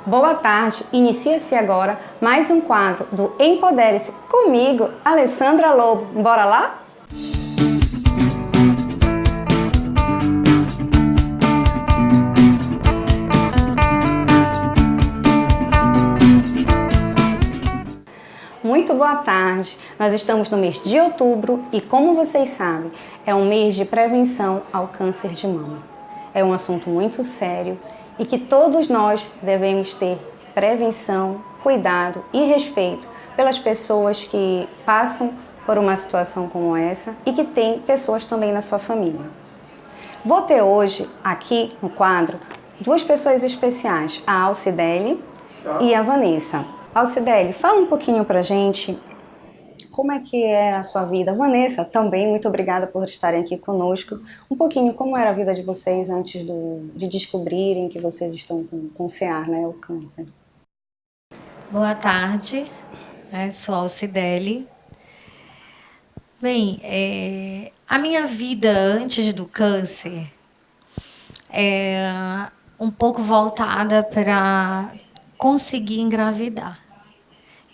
Boa tarde, inicia-se agora mais um quadro do Empodere-se comigo, Alessandra Lobo. Bora lá? Muito boa tarde, nós estamos no mês de outubro e, como vocês sabem, é um mês de prevenção ao câncer de mama. É um assunto muito sério e que todos nós devemos ter prevenção, cuidado e respeito pelas pessoas que passam por uma situação como essa e que tem pessoas também na sua família. Vou ter hoje, aqui no quadro, duas pessoas especiais, a Alcidele e a Vanessa. Alcidele, fala um pouquinho pra gente como é que é a sua vida. Vanessa, também, muito obrigada por estarem aqui conosco. Um pouquinho, como era a vida de vocês antes de descobrirem que vocês estão com CA, né, o câncer? Boa tarde, sou a Alcidele. Bem, a minha vida antes do câncer era um pouco voltada para conseguir engravidar.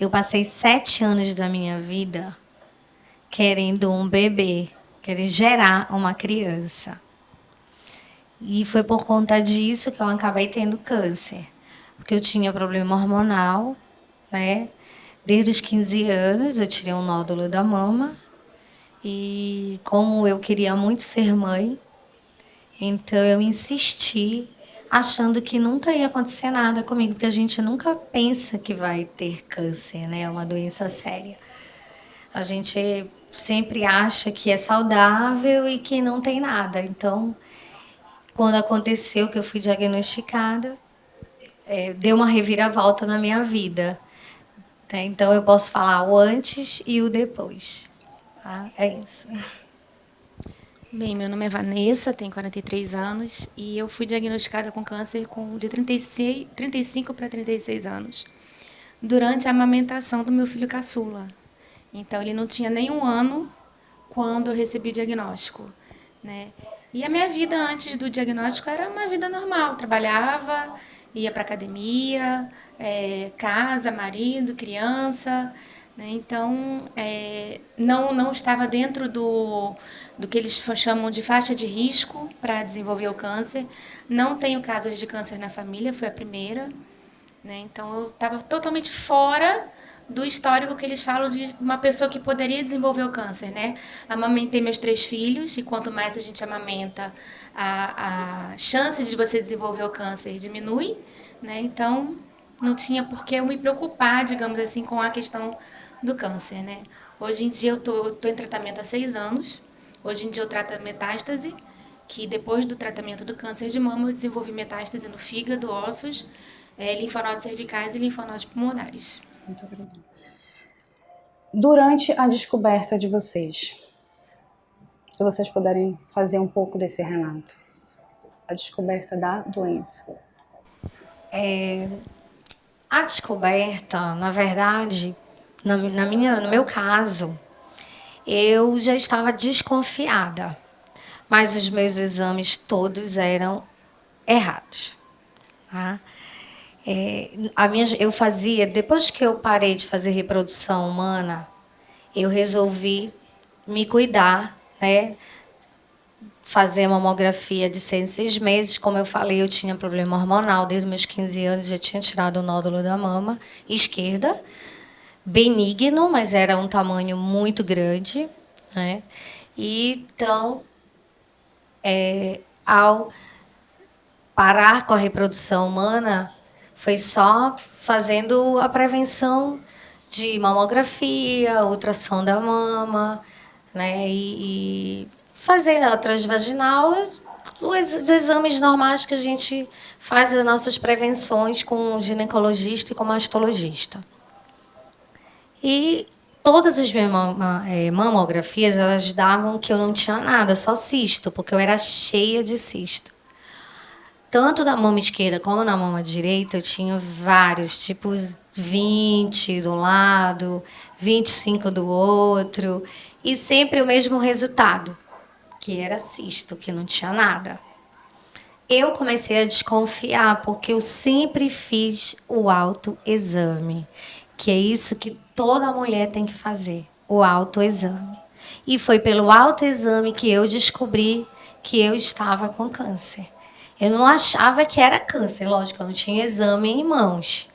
Eu passei 7 anos da minha vida querendo um bebê, querendo gerar uma criança. E foi por conta disso que eu acabei tendo câncer, porque eu tinha problema hormonal, né? Desde os 15 anos eu tirei um nódulo da mama e como eu queria muito ser mãe, então eu insisti achando que nunca ia acontecer nada comigo, porque a gente nunca pensa que vai ter câncer, né? É uma doença séria. A gente sempre acha que é saudável e que não tem nada. Então, quando aconteceu que eu fui diagnosticada, deu uma reviravolta na minha vida. Né? Então, eu posso falar o antes e o depois. Tá? É isso. Bem, meu nome é Vanessa, tenho 43 anos e eu fui diagnosticada com câncer de 35 para 36 anos, durante a amamentação do meu filho caçula. Então, ele não tinha nem 1 ano quando eu recebi o diagnóstico, né? E a minha vida antes do diagnóstico era uma vida normal. Trabalhava, ia para academia, casa, marido, criança, né? Então, não estava dentro do que eles chamam de faixa de risco para desenvolver o câncer. Não tenho casos de câncer na família, foi a primeira. Né? Então, eu estava totalmente fora do histórico que eles falam de uma pessoa que poderia desenvolver o câncer, né? Amamentei meus 3 filhos e quanto mais a gente amamenta, a chance de você desenvolver o câncer diminui, né? Então, não tinha por que eu me preocupar, digamos assim, com a questão do câncer, né? Hoje em dia eu tô em tratamento há 6 anos. Hoje em dia eu trato a metástase, que depois do tratamento do câncer de mama eu desenvolvi metástase no fígado, ossos, linfonodos cervicais e linfonodos pulmonares. Muito obrigada. Durante a descoberta de vocês, se vocês puderem fazer um pouco desse relato, a descoberta da doença. A descoberta, na verdade, no meu caso, eu já estava desconfiada, mas os meus exames todos eram errados. Tá? Eu fazia, depois que eu parei de fazer reprodução humana, eu resolvi me cuidar, né? Fazer mamografia de 6 em 6 meses. Como eu falei, eu tinha problema hormonal. Desde meus 15 anos já tinha tirado o nódulo da mama esquerda. Benigno, mas era um tamanho muito grande. Né? E, então, ao parar com a reprodução humana, foi só fazendo a prevenção de mamografia, ultrassom da mama, né? E fazendo a transvaginal, os exames normais que a gente faz as nossas prevenções com o ginecologista e com o mastologista. E todas as minhas mamografias, elas davam que eu não tinha nada, só cisto, porque eu era cheia de cisto. Tanto na mama esquerda como na mama direita, eu tinha vários, tipo 20 de um lado, 25 do outro, e sempre o mesmo resultado, que era cisto, que não tinha nada. eu comecei a desconfiar, porque eu sempre fiz o autoexame, que é isso que toda mulher tem que fazer, o autoexame. E foi pelo autoexame que eu descobri que eu estava com câncer. Eu não achava que era câncer, lógico, eu não tinha exame em mãos.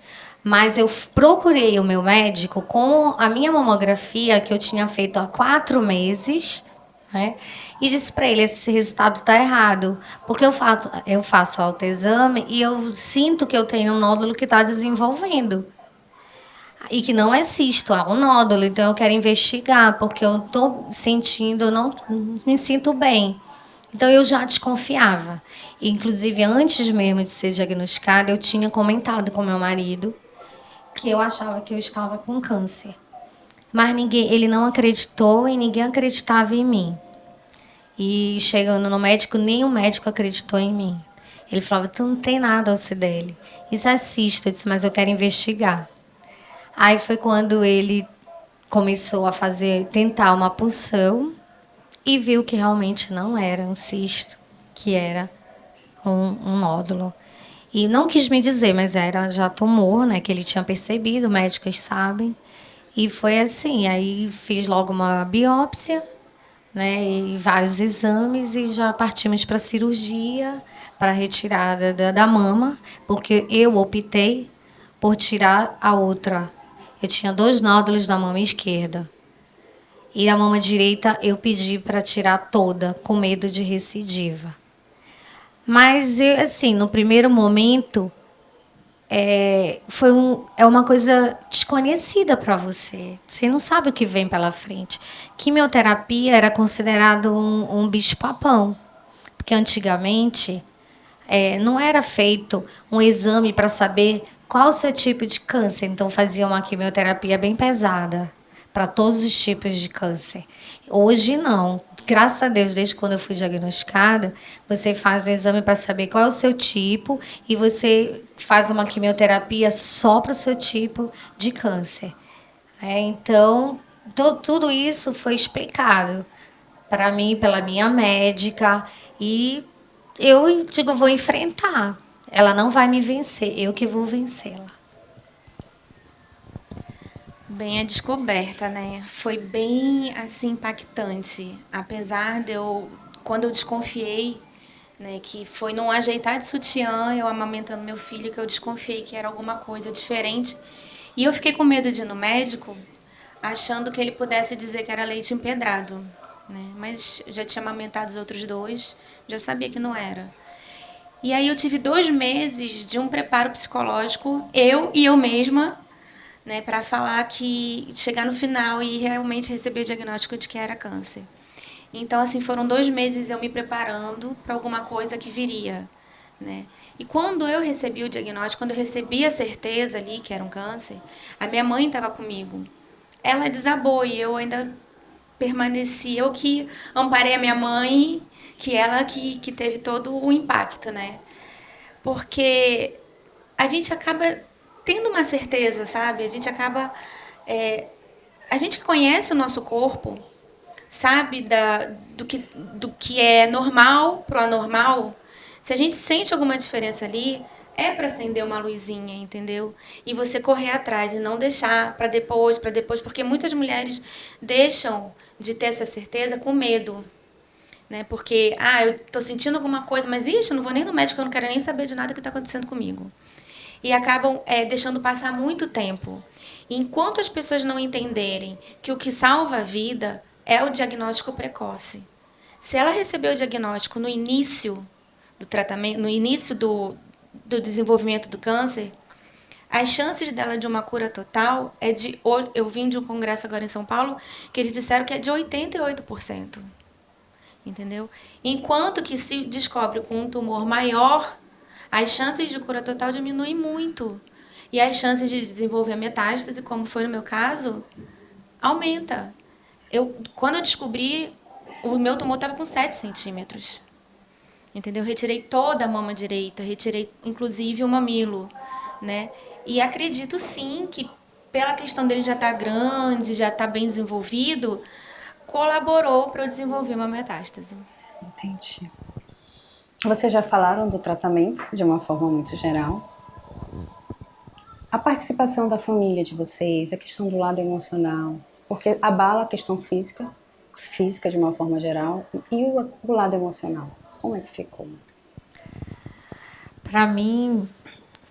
Mas eu procurei o meu médico com a minha mamografia, que eu tinha feito há 4 meses, né? E disse para ele: esse resultado está errado, porque eu faço autoexame e eu sinto que eu tenho um nódulo que está desenvolvendo. E que não é cisto, é um nódulo. Então eu quero investigar, porque eu estou sentindo, eu não me sinto bem. Então eu já desconfiava. Inclusive, antes mesmo de ser diagnosticada, eu tinha comentado com meu marido que eu achava que eu estava com câncer. Mas ele não acreditou e ninguém acreditava em mim. E chegando no médico, nem o médico acreditou em mim. Ele falava: tu não tem nada, Alcidele. Isso é cisto. Eu disse: mas eu quero investigar. Aí foi quando ele começou a tentar uma punção e viu que realmente não era um cisto, que era um nódulo. E não quis me dizer, mas era já tumor, né? Que ele tinha percebido, médicos sabem. E foi assim, aí fiz logo uma biópsia, né? E vários exames e já partimos para a cirurgia, para a retirada da mama, porque eu optei por tirar a outra. Eu tinha 2 nódulos da mama esquerda. E a mama direita eu pedi para tirar toda, com medo de recidiva. Mas, assim, no primeiro momento, é uma coisa desconhecida para você. Você não sabe o que vem pela frente. Quimioterapia era considerado um bicho-papão, porque antigamente não era feito um exame para saber qual o seu tipo de câncer. Então, fazia uma quimioterapia bem pesada para todos os tipos de câncer. Hoje, não. Graças a Deus, desde quando eu fui diagnosticada, você faz o exame para saber qual é o seu tipo e você faz uma quimioterapia só para o seu tipo de câncer. Então, tudo isso foi explicado para mim, pela minha médica, e eu digo: vou enfrentar. Ela não vai me vencer, eu que vou vencê-la. Bem a descoberta, né? Foi bem assim impactante, apesar de quando eu desconfiei, né, que foi num ajeitar de sutiã, eu amamentando meu filho, que eu desconfiei que era alguma coisa diferente. E eu fiquei com medo de ir no médico, achando que ele pudesse dizer que era leite empedrado, né? Mas já tinha amamentado os outros 2, já sabia que não era. E aí eu tive 2 meses de um preparo psicológico, eu e eu mesma, né, para falar que chegar no final e realmente receber o diagnóstico de que era câncer. Então, assim, foram 2 meses eu me preparando para alguma coisa que viria, né? E quando eu recebi o diagnóstico, quando eu recebi a certeza ali que era um câncer, a minha mãe estava comigo. Ela desabou e eu ainda permaneci, eu que amparei a minha mãe, que ela que teve todo o impacto, né? Porque a gente acaba tendo uma certeza, sabe? A gente acaba. A gente que conhece o nosso corpo, sabe do que é normal pro anormal, se a gente sente alguma diferença ali, é para acender uma luzinha, entendeu? E você correr atrás e não deixar para depois, porque muitas mulheres deixam de ter essa certeza com medo, né? Porque, eu estou sentindo alguma coisa, mas ixi, eu não vou nem no médico, eu não quero nem saber de nada que está acontecendo comigo. E acabam deixando passar muito tempo. E enquanto as pessoas não entenderem que o que salva a vida é o diagnóstico precoce. Se ela recebeu o diagnóstico no início do tratamento, no início do desenvolvimento do câncer, as chances dela de uma cura total é de... Eu vim de um congresso agora em São Paulo que eles disseram que é de 88%. Entendeu? Enquanto que se descobre com um tumor maior, as chances de cura total diminuem muito. E as chances de desenvolver a metástase, como foi no meu caso, aumenta. Quando eu descobri, o meu tumor estava com 7 centímetros. Entendeu? Eu retirei toda a mama direita, retirei inclusive o mamilo, né? E acredito sim que, pela questão dele já estar grande, já estar bem desenvolvido, colaborou para eu desenvolver uma metástase. Entendi. Vocês já falaram do tratamento de uma forma muito geral. A participação da família de vocês, a questão do lado emocional, porque abala a questão física de uma forma geral, e o lado emocional, como é que ficou? Para mim,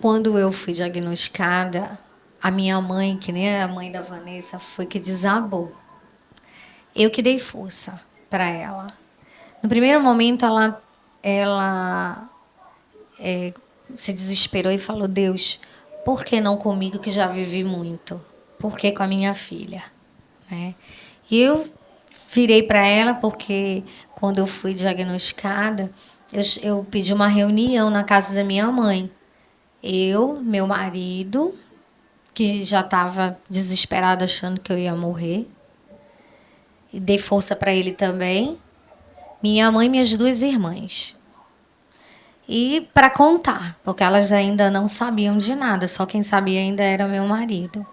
quando eu fui diagnosticada, a minha mãe, que nem a mãe da Vanessa, foi que desabou. Eu que dei força para ela. No primeiro momento, ela se desesperou e falou: Deus, por que não comigo que já vivi muito? Por que com a minha filha? Né? E eu virei para ela porque quando eu fui diagnosticada, eu pedi uma reunião na casa da minha mãe. Eu, meu marido, que já estava desesperado achando que eu ia morrer, e dei força para ele também, minha mãe e minhas duas irmãs. E para contar, porque elas ainda não sabiam de nada, só quem sabia ainda era meu marido.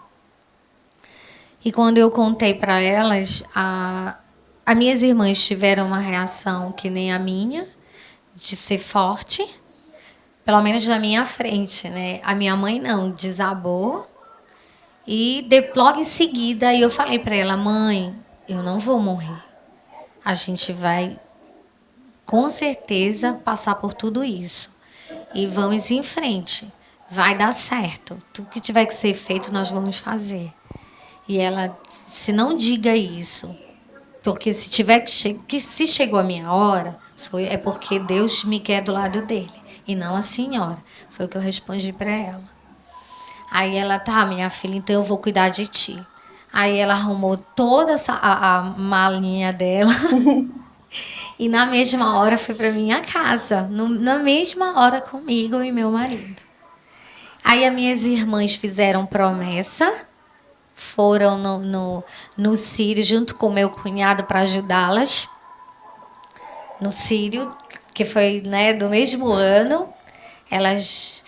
E quando eu contei para elas, as minhas irmãs tiveram uma reação que nem a minha, de ser forte, pelo menos na minha frente, né? A minha mãe não, desabou. E logo em seguida eu falei para ela: mãe, eu não vou morrer. A gente vai, com certeza, passar por tudo isso. E vamos em frente. Vai dar certo. Tudo que tiver que ser feito, nós vamos fazer. E ela, se não diga isso, porque se tiver que se chegou a minha hora, é porque Deus me quer do lado dele e não a senhora. Foi o que eu respondi para ela. Aí ela: tá, minha filha, então eu vou cuidar de ti. Aí ela arrumou toda a malinha dela e na mesma hora foi para minha casa, na mesma hora comigo e meu marido. Aí as minhas irmãs fizeram promessa, foram no Sírio junto com meu cunhado para ajudá-las. No Sírio, que foi, né, do mesmo ano, elas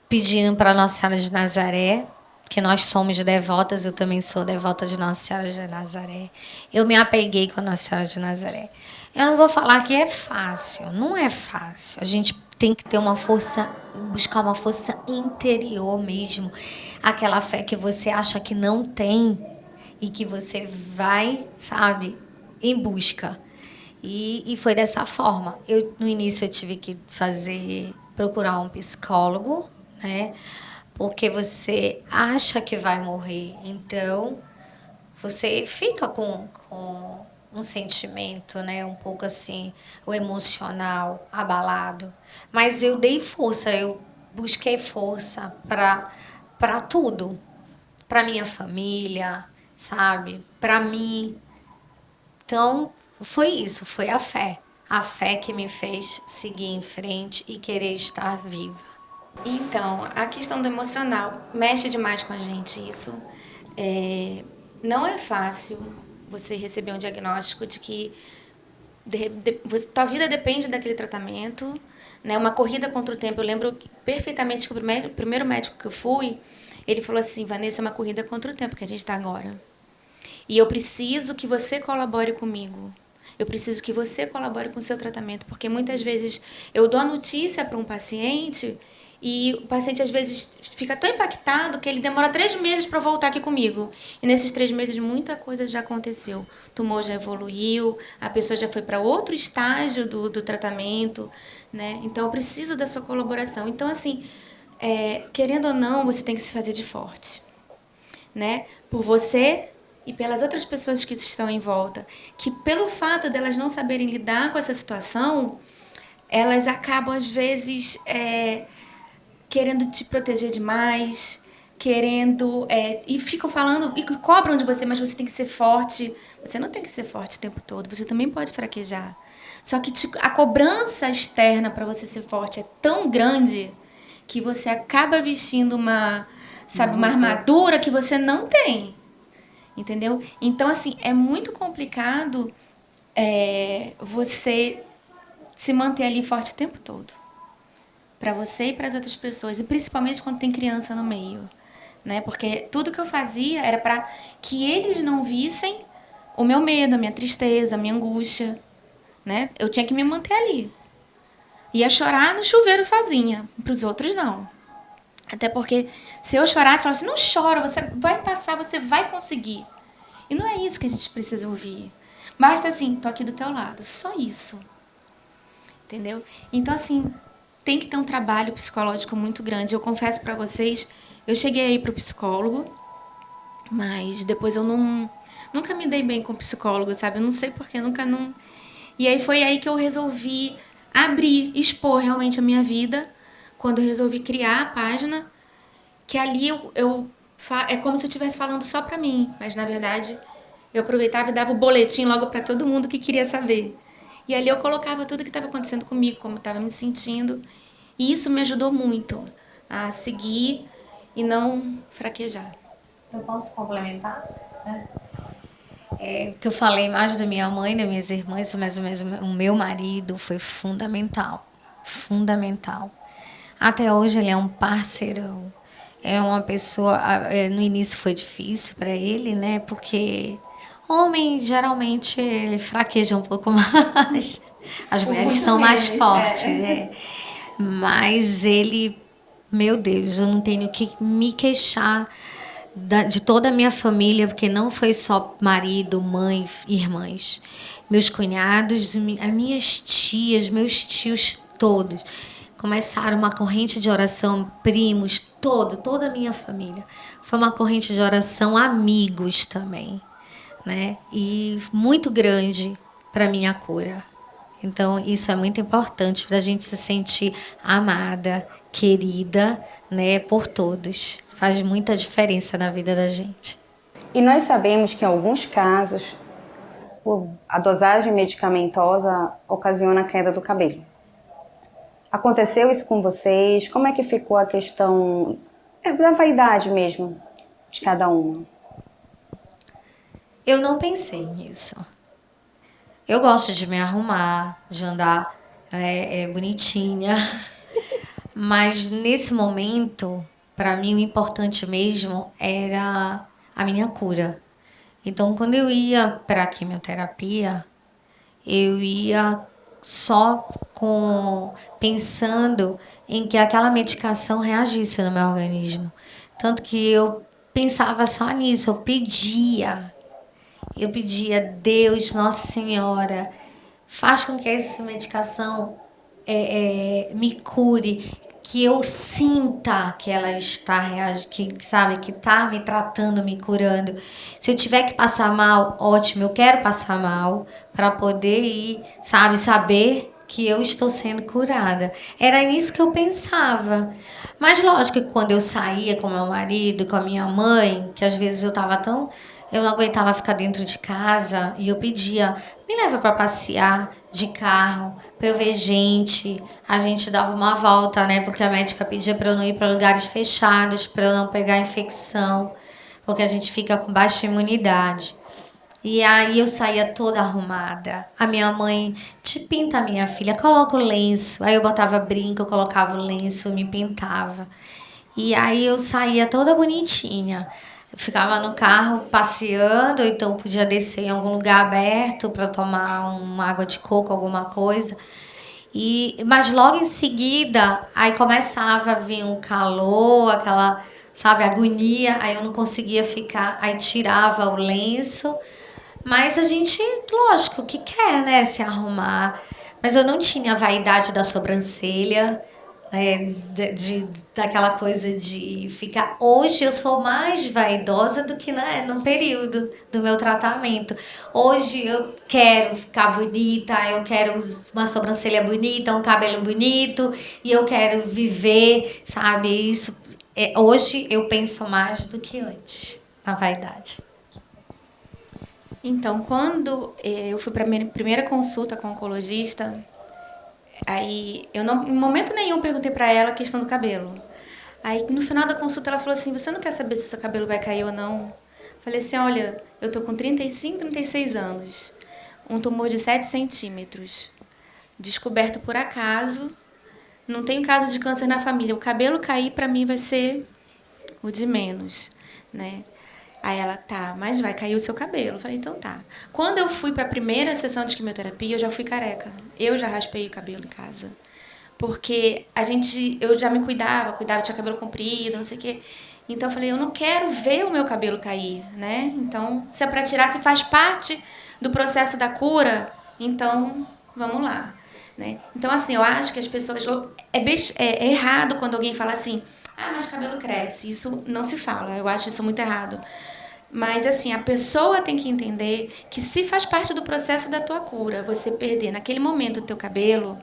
pedindo para Nossa Senhora de Nazaré, que nós somos devotas, eu também sou devota de Nossa Senhora de Nazaré. Eu me apeguei com a Nossa Senhora de Nazaré. Eu não vou falar que é fácil, não é fácil. A gente tem que ter uma força, buscar uma força interior mesmo. Aquela fé que você acha que não tem e que você vai, sabe, em busca. E foi dessa forma. No início eu tive que procurar um psicólogo, né? Porque você acha que vai morrer, então você fica com um sentimento, né, um pouco assim, o emocional abalado. Mas eu dei força, eu busquei força para tudo, para minha família, sabe, para mim. Então foi isso, foi a fé que me fez seguir em frente e querer estar viva. Então, a questão do emocional mexe demais com a gente. Isso não é fácil você receber um diagnóstico de que tua vida depende daquele tratamento, né? Uma corrida contra o tempo. Eu lembro perfeitamente que o primeiro médico que eu fui, ele falou assim: Vanessa, é uma corrida contra o tempo que a gente está agora. E eu preciso que você colabore comigo. Eu preciso que você colabore com o seu tratamento, porque muitas vezes eu dou a notícia para um paciente e o paciente às vezes fica tão impactado que ele demora 3 meses para voltar aqui comigo. E nesses 3 meses muita coisa já aconteceu. O tumor já evoluiu, a pessoa já foi para outro estágio do tratamento, né? Então eu preciso da sua colaboração. Então, assim, querendo ou não, você tem que se fazer de forte, né? Por você e pelas outras pessoas que estão em volta, que pelo fato delas não saberem lidar com essa situação, elas acabam às vezes querendo te proteger demais, querendo e ficam falando e cobram de você, mas você tem que ser forte. Você não tem que ser forte o tempo todo, você também pode fraquejar. Só que a cobrança externa para você ser forte é tão grande que você acaba vestindo uma armadura que você não tem. Entendeu? Então, assim, é muito complicado você se manter ali forte o tempo todo. Para você e para as outras pessoas. E principalmente quando tem criança no meio. Né? Porque tudo que eu fazia era para que eles não vissem o meu medo, a minha tristeza, a minha angústia. Né? Eu tinha que me manter ali. Ia chorar no chuveiro sozinha, para os outros não. Até porque se eu chorasse, eu falasse, não chora, você vai passar, você vai conseguir. E não é isso que a gente precisa ouvir. Basta assim, tô aqui do teu lado, só isso. Entendeu? Então, assim, tem que ter um trabalho psicológico muito grande. Eu confesso para vocês, eu cheguei aí pro psicólogo, mas depois eu nunca me dei bem com psicólogo, sabe? Eu não sei porque, nunca não... E aí foi aí que eu resolvi abrir, expor realmente a minha vida, quando eu resolvi criar a página, que ali é como se eu estivesse falando só para mim, mas na verdade eu aproveitava e dava o boletim logo para todo mundo que queria saber. E ali eu colocava tudo que estava acontecendo comigo, como eu estava me sentindo, e isso me ajudou muito a seguir e não fraquejar. Eu posso complementar? Que eu falei mais da minha mãe, das minhas irmãs, mas o meu marido foi fundamental. Fundamental. Até hoje ele é um parceirão. É uma pessoa. No início foi difícil para ele, né? Porque homem geralmente ele fraqueja um pouco mais. As mulheres são mais fortes, né? Mas ele, meu Deus, eu não tenho que me queixar de toda a minha família, porque não foi só marido, mãe, irmãs. Meus cunhados, as minhas tias, meus tios todos começaram uma corrente de oração, primos, toda a minha família. Foi uma corrente de oração, amigos também, né? E muito grande para minha cura. Então, isso é muito importante para a gente se sentir amada, querida, né, por todos. Faz muita diferença na vida da gente. E nós sabemos que em alguns casos a dosagem medicamentosa ocasiona a queda do cabelo. Aconteceu isso com vocês? Como é que ficou a questão da vaidade mesmo de cada uma? Eu não pensei nisso. Eu gosto de me arrumar, de andar bonitinha. Mas nesse momento, para mim, o importante mesmo era a minha cura. Então, quando eu ia para a quimioterapia, eu ia só pensando em que aquela medicação reagisse no meu organismo. Tanto que eu pensava só nisso, eu pedia, Deus, Nossa Senhora, faz com que essa medicação me cure, que eu sinta que ela está reagindo, que sabe, que está me tratando, me curando. Se eu tiver que passar mal, ótimo, eu quero passar mal para poder ir, sabe, saber que eu estou sendo curada. Era nisso que eu pensava. Mas lógico que quando eu saía com meu marido, com a minha mãe, que às vezes eu não aguentava ficar dentro de casa e eu pedia, me leva para passear de carro, para eu ver gente. A gente dava uma volta, né? Porque a médica pedia para eu não ir para lugares fechados, para eu não pegar infecção, porque a gente fica com baixa imunidade. E aí eu saía toda arrumada. A minha mãe, te pinta, minha filha, coloca o lenço. Aí eu botava brinco, eu colocava o lenço, me pintava. E aí eu saía toda bonitinha. Eu ficava no carro passeando, então podia descer em algum lugar aberto para tomar uma água de coco, alguma coisa. Mas logo em seguida, aí começava a vir um calor, aquela, sabe, agonia, aí eu não conseguia ficar, aí tirava o lenço. Mas a gente, lógico, que quer, né, se arrumar. Mas eu não tinha a vaidade da sobrancelha, né, daquela coisa de ficar... Hoje eu sou mais vaidosa do que no período do meu tratamento. Hoje eu quero ficar bonita, eu quero uma sobrancelha bonita, um cabelo bonito, e eu quero viver, sabe, isso. Hoje eu penso mais do que antes, na vaidade. Então, quando eu fui para a minha primeira consulta com o oncologista, aí eu não, em momento nenhum perguntei para ela a questão do cabelo. Aí no final da consulta ela falou assim, você não quer saber se seu cabelo vai cair ou não? Falei assim, olha, eu tô com 35, 36 anos, um tumor de 7 centímetros, descoberto por acaso, não tenho caso de câncer na família, o cabelo cair para mim vai ser o de menos, né? Aí ela, tá, mas vai cair o seu cabelo. Eu falei, então tá. Quando eu fui para a primeira sessão de quimioterapia, eu já fui careca. Eu já raspei o cabelo em casa. Porque eu já me cuidava, tinha cabelo comprido, não sei o quê. Então eu falei, eu não quero ver o meu cabelo cair, né? Então, se é para tirar, se faz parte do processo da cura, então vamos lá, né? Então, assim, eu acho que as pessoas... É errado quando alguém fala assim, ah, mas cabelo cresce. Isso não se fala, eu acho isso muito errado. Mas, assim, a pessoa tem que entender que se faz parte do processo da tua cura, você perder naquele momento o teu cabelo,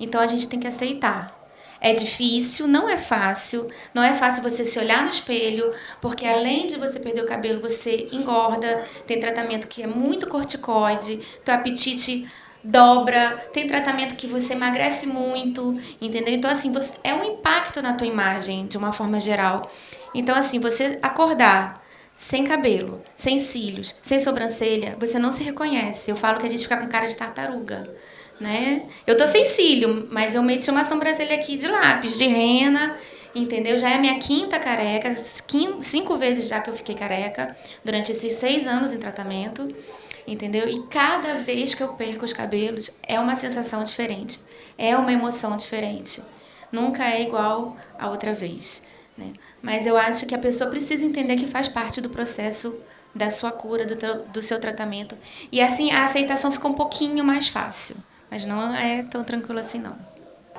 então a gente tem que aceitar. É difícil, não é fácil. Não é fácil você se olhar no espelho, porque além de você perder o cabelo, você engorda. Tem tratamento que é muito corticoide, teu apetite dobra. Tem tratamento que você emagrece muito, entendeu? Então, assim, é um impacto na tua imagem, de uma forma geral. Então, assim, você acordar sem cabelo, sem cílios, sem sobrancelha, você não se reconhece. Eu falo que a gente fica com cara de tartaruga, né? Eu tô sem cílio, mas eu meti uma sobrancelha aqui de lápis, de rena, entendeu? Já é a minha quinta careca, 5 vezes já que eu fiquei careca, durante esses 6 anos em tratamento, entendeu? E cada vez que eu perco os cabelos, é uma sensação diferente, é uma emoção diferente. Nunca é igual a outra vez, né? Mas eu acho que a pessoa precisa entender que faz parte do processo da sua cura, do seu tratamento. E assim, a aceitação fica um pouquinho mais fácil. Mas não é tão tranquilo assim, não.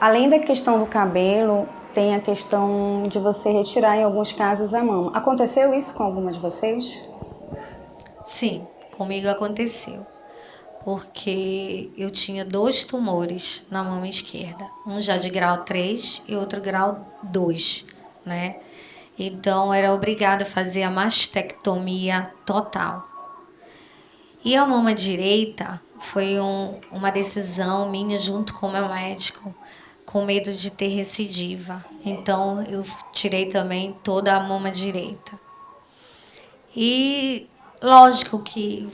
Além da questão do cabelo, tem a questão de você retirar, em alguns casos, a mama. Aconteceu isso com alguma de vocês? Sim, comigo aconteceu. Porque eu tinha 2 tumores na mama esquerda. Um já de grau 3 e outro grau 2, né? Então, era obrigada a fazer a mastectomia total. E a mama direita foi uma decisão minha junto com o meu médico, com medo de ter recidiva. Então, eu tirei também toda a mama direita. E lógico que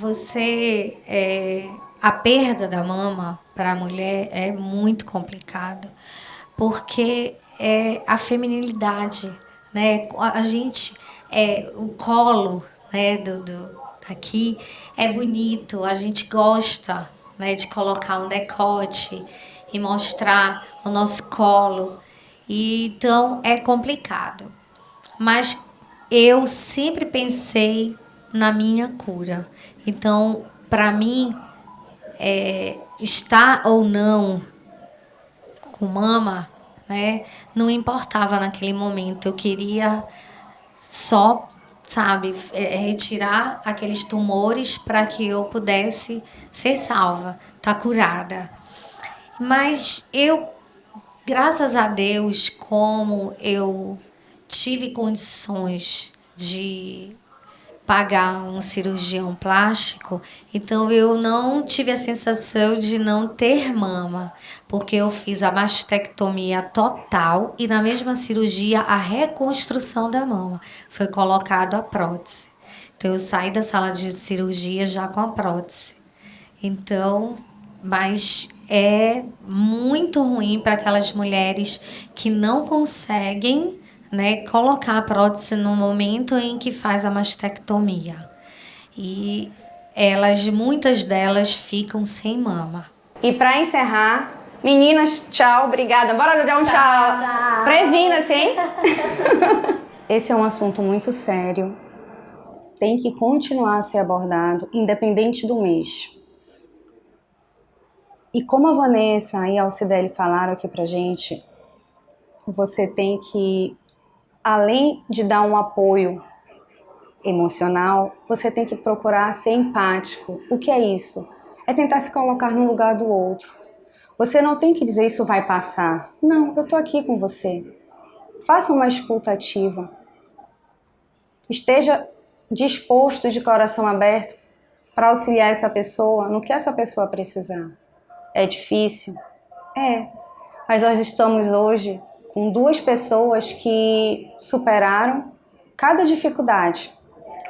a perda da mama para a mulher é muito complicado, porque é a feminilidade, né? A gente, o colo, né, daqui é bonito, a gente gosta, né, de colocar um decote e mostrar o nosso colo. E, então é complicado. Mas eu sempre pensei na minha cura. Então, para mim, estar ou não com mama, né, não importava naquele momento. Eu queria só, sabe, retirar aqueles tumores para que eu pudesse ser salva, estar curada. Mas eu, graças a Deus, como eu tive condições de pagar um cirurgião plástico, então eu não tive a sensação de não ter mama, porque eu fiz a mastectomia total e na mesma cirurgia a reconstrução da mama. Foi colocado a prótese. Então eu saí da sala de cirurgia já com a prótese. Então, mas é muito ruim para aquelas mulheres que não conseguem, né, colocar a prótese no momento em que faz a mastectomia. E muitas delas ficam sem mama. E para encerrar, meninas, tchau, obrigada. Bora dar um tchau. Previna-se, hein? Esse é um assunto muito sério. Tem que continuar a ser abordado, independente do mês. E como a Vanessa e a Alcideli falaram aqui pra gente, você tem que, além de dar um apoio emocional, você tem que procurar ser empático. O que é isso? É tentar se colocar no lugar do outro. Você não tem que dizer isso vai passar. Não, eu tô aqui com você. Faça uma escuta ativa. Esteja disposto, de coração aberto, para auxiliar essa pessoa no que essa pessoa precisar. É difícil? É. Mas nós estamos hoje com 2 pessoas que superaram cada dificuldade,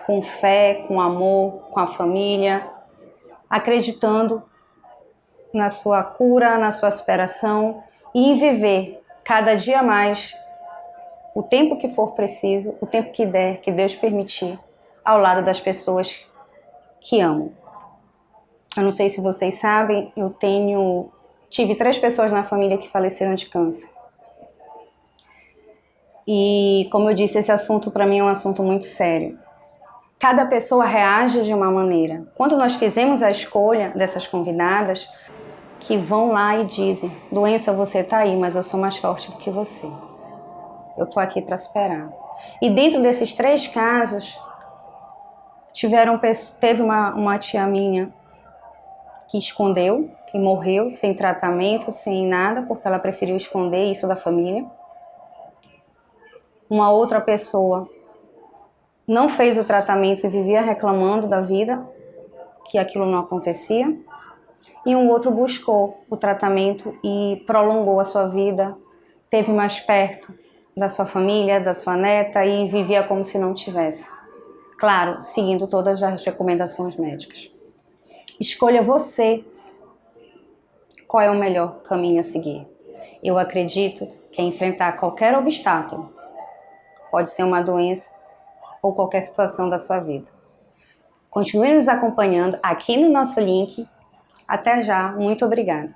com fé, com amor, com a família, acreditando na sua cura, na sua superação e em viver cada dia mais o tempo que for preciso, o tempo que der, que Deus permitir, ao lado das pessoas que amam. Eu não sei se vocês sabem, eu tenho Tive 3 pessoas na família que faleceram de câncer. E, como eu disse, esse assunto para mim é um assunto muito sério. Cada pessoa reage de uma maneira. Quando nós fizemos a escolha dessas convidadas, que vão lá e dizem: doença, você tá aí, mas eu sou mais forte do que você. Eu tô aqui para superar. E dentro desses 3 casos, teve uma tia minha que escondeu e morreu sem tratamento, sem nada, porque ela preferiu esconder isso da família. Uma outra pessoa não fez o tratamento e vivia reclamando da vida, que aquilo não acontecia. E um outro buscou o tratamento e prolongou a sua vida, teve mais perto da sua família, da sua neta e vivia como se não tivesse. Claro, seguindo todas as recomendações médicas. Escolha você qual é o melhor caminho a seguir. Eu acredito que é enfrentar qualquer obstáculo. Pode ser uma doença ou qualquer situação da sua vida. Continue nos acompanhando aqui no nosso link. Até já, muito obrigada.